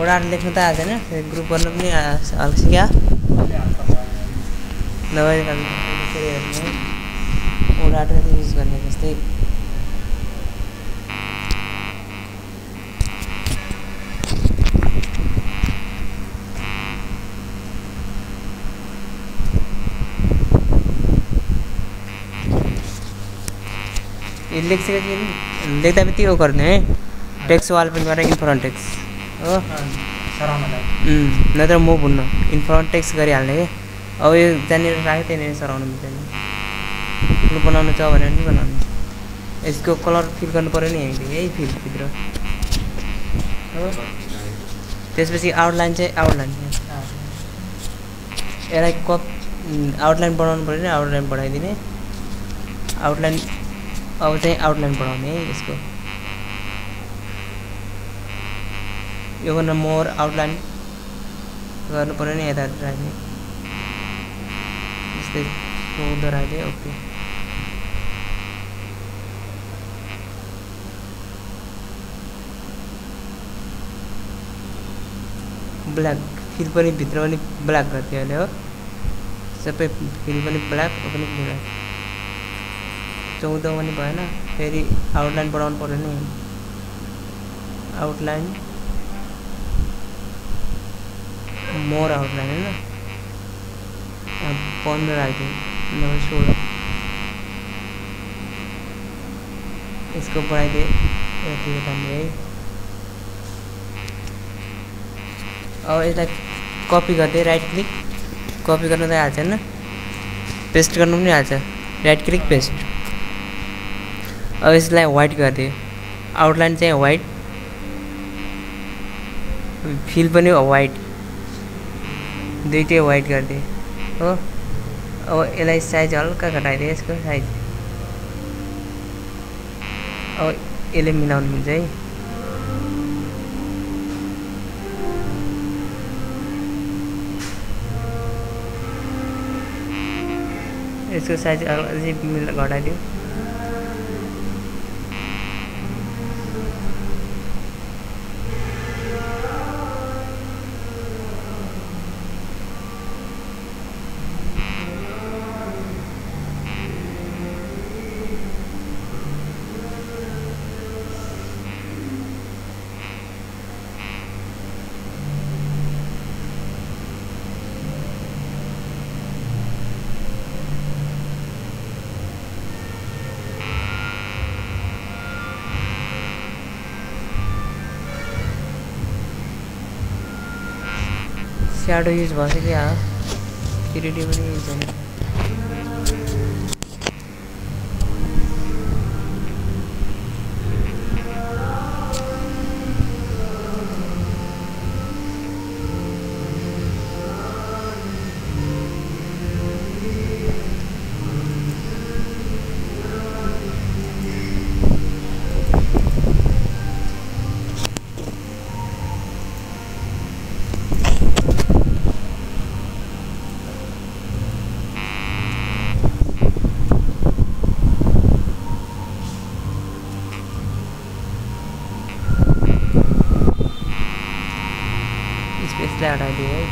वडा लेख्न त आएको छैन ग्रुप गर्न पनि हल्का क्या दबाई वडा युज गर्ने जस्तै लेख्दा बित्तिकै हो गर्ने है टेक्स्ट वाल पनि गरेर इन्फ्रन्ट टेक्स्ट हो नत्र म भुन्न इन्फ्रन्ट टेक्स्ट गरिहाल्ने कि अब यो त्यहाँनिर राखेँ त्यहाँनिर सराउनु मिल्दैन ठुलो बनाउनु छ भने नि बनाउनु यसको कलर फिल गर्नु पऱ्यो नि यही फिलभित्र हो त्यसपछि आउटलाइन चाहिँ आउटलाइन यसलाई आउटलाइन बनाउनु पऱ्यो नि आउटलाइन बढाइदिने आउटलाइन अब चाहिँ आउटलाइन बढाउने है यसको यो गर्न मोर आउटलाइन गर्नु पऱ्यो नि यता राख्ने जस्तै उधर राखिदिएँ ओके ब्ल्याक फिल पनि भित्र पनि ब्ल्याक गरिदियो अहिले हो सबै फिल पनि ब्ल्याक पनि ब्ल्याक 14 पनि भएन फेरि आउटलाइन बढाउनु पर्यो नि आउटलाइन मोर आउटलाइन हैन 15 राखिदिउँ नभए 16 यसको बढाइदिए यति है अब यसलाई कपी गर्दै राइट क्लिक कपी गर्न त हाल्छ हैन पेस्ट गर्नु पनि हाल्छ राइट क्लिक पेस्ट अब यसलाई व्हाइट गरिदिए आउटलाइन चाहिँ व्हाइट फिल पनि व्हाइट दुईटै व्हाइट गरिदिए हो अब यसलाई साइज हल्का घटाइदिए यसको साइज अब यसले मिलाउनु मिल्छ है यसको साइज अझै घटाइदियो स्याडो युज भइसक्यो 3D पनि युज छैन इसलाई हटाइदिए है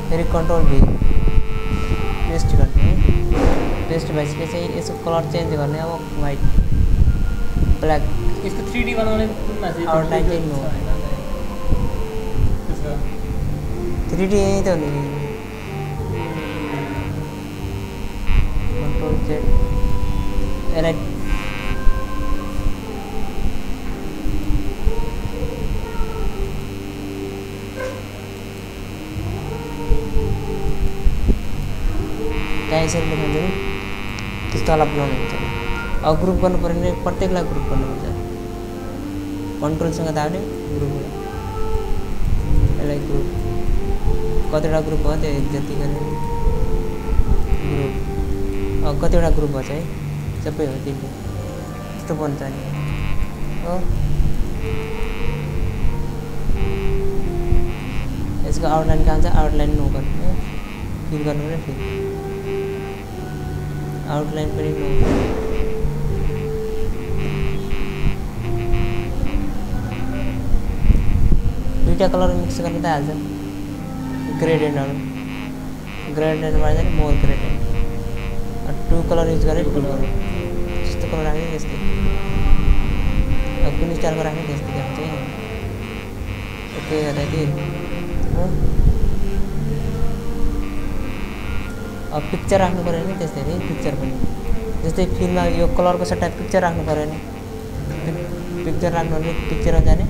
फेरि कन्ट्रोल भी पेस्ट गर्ने पेस्ट भइसके चाहिँ यसको कलर चेन्ज गर्ने अब व्हाइट ब्ल्याक इसको 3D बनाउने आउटलाइन चाहिँ नो 3D यही त हो नि कन्ट्रोल जेड यसलाई त्यहाँ यसरी लेख्नुहुन्छ नि त्यस्तो तल बनाउनु हुन्छ अब ग्रुप गर्नु पर्यो भने प्रत्येकलाई ग्रुप गर्नुपर्छ कन्ट्रोलसँग दाब्ने ग्रुप हो यसलाई ग्रुप कतिवटा ग्रुप भयो त्यो जति गरे ग्रुप कतिवटा ग्रुप भन्छ है सबै हो तिनले यस्तो बन्छ नि हो यसको आउटलाइन कहाँ छ आउटलाइन नो गर्नु फिल गर्नु र फिल आउटलाइन पनि नो दुईटा कलर मिक्स गर्न त हाल्छ ग्रेडियन्टहरु ग्रेडियन्टमा चाहिँ more gradient two colour use गरे टु कलर जस्तो कलर राख्ने त्यस्तै कुन स्टाइलको राख्ने त्यस्तै देखाउँछ है ओके गर्दा अब पिक्चर राख्नु पर्यो नि त्यस्तै नि पिक्चर पनि जस्तै फिल्ममा यो कलरको सट्टा पिक्चर राख्नु पर्यो नि पिक्चर राख्नु भने पिक्चरमा जाने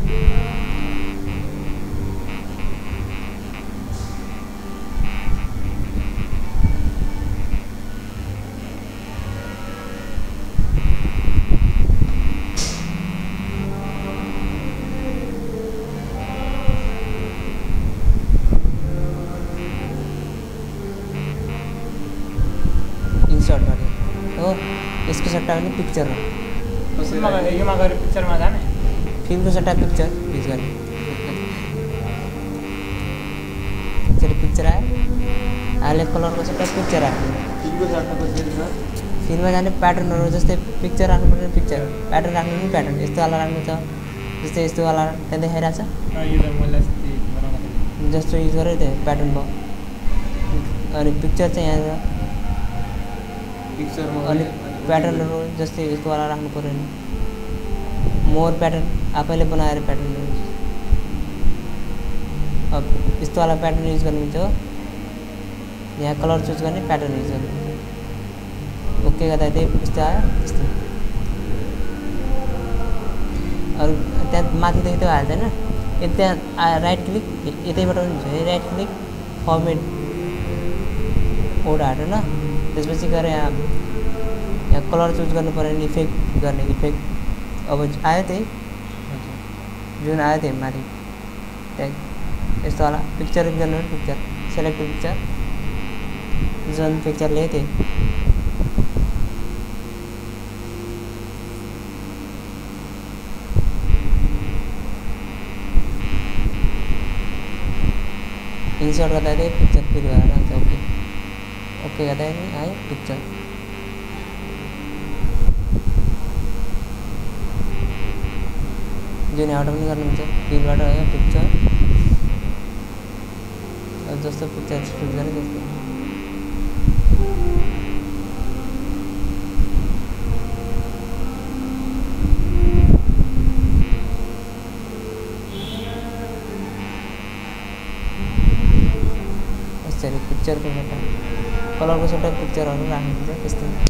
इंसर्ट गर्ने हो यसको सट्टा पनि पिक्चर हो योमा गएर पिक्चरमा जाने फिल्मको सट्टा पिक्चर युज गर्ने पिक्चर आयो अहिले कलरको सट्टा पिक्चर आयो फिल्ममा जाने प्याटर्नहरू जस्तै पिक्चर राख्नु पर्ने पिक्चर प्याटर्न राख्नु पनि प्याटर्न यस्तो वाला राख्नु छ जस्तै यस्तो वाला त्यहाँ देखाइरहेको छ जस्तो युज गरेँ त्यो प्याटर्न भयो अनि पिक्चर चाहिँ यहाँ अनि प्याटर्नहरू जस्तै यस्तो वाला राख्नु पर्यो नि मोर प्याटर्न आफैले बनाएर प्याटर्नहरू अब यस्तो वाला प्याटर्न युज गर्नुहुन्छ हो यहाँ कलर चुज गर्ने प्याटर्न युज गर्ने ओके गर्दा त्यही यस्तो आयो त्यस्तो अरू त्यहाँ माथिदेखि त्यो हाल्दैन त्यहाँ राइट क्लिक यतैबाट पनि हुन्छ है राइट क्लिक फर्मेट कोड हाल्नु न त्यसपछि गएर यहाँ कलर चुज गर्नु पर्यो नि इफेक्ट गर्ने इफेक्ट अब आयो त्यही जुन आयो त्यही माथि त्यहाँ यस्तो वाला पिक्चर गर्नु पिक्चर सेलेक्ट पिक्चर जुन पिक्चर ल्यायो त्यही इन्सर्ट गर्दा त्यही पिक्चर फिल भएर जान्छ ओके ओके गर्दा नि आयो पिक्चर जुन एउटा पनि गर्नुहुन्छ फिलबाट आयो पिक्चर जस्तो पिक्चर सुट गर्ने त्यस्तो यसरी पिक्चरको सट्टा कलरको सट्टा पिक्चरहरू राख्नुहुन्छ त्यस्तै